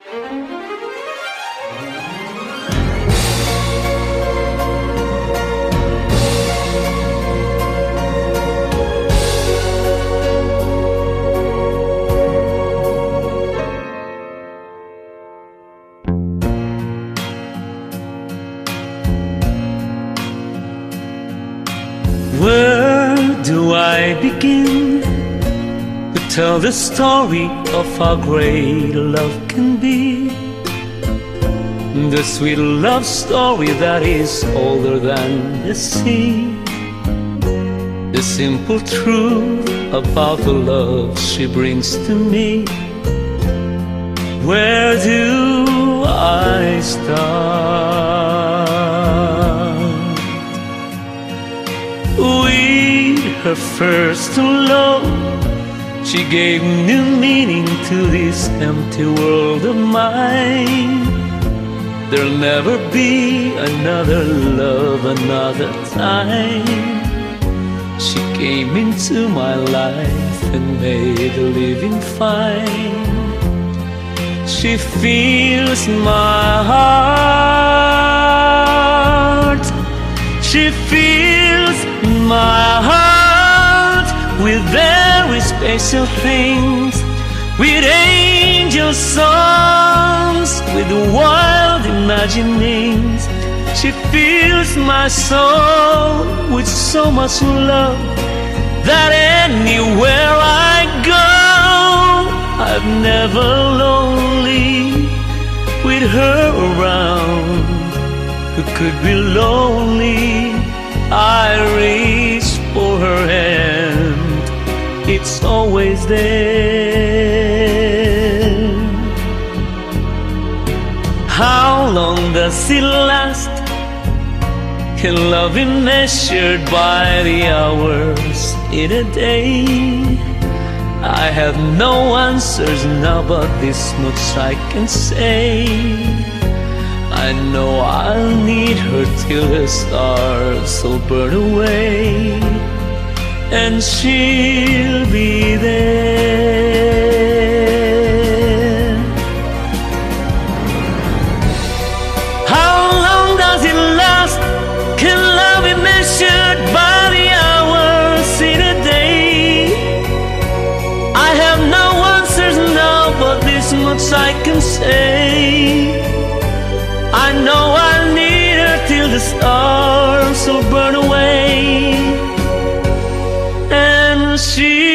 Where do I begin to tell the story of how great love can be? The sweet love story that is older than the sea. The simple truth about the love she brings to me. Where do I start? With her first love, she gave new meaning to this empty world of mine. There'll never be another love, another time. She came into my life and made a living fine. She fills my heart. She fills my heart with very special things, with angel songs, with wild imaginings. She fills my soul with so much love that anywhere I go, I'm never lonely. With her around, who could be lonely? I reach for her hand, it's always there. How long does it last? Can love be measured by the hours in a day? I have no answers now, but this much I can say. I know I'll need her till the stars will burn away, and she'll be there. How long does it last? Can love be measured by the hours in a day? I have no answers now, but this much I can say. I know I'll need her till the stars will burn away, and she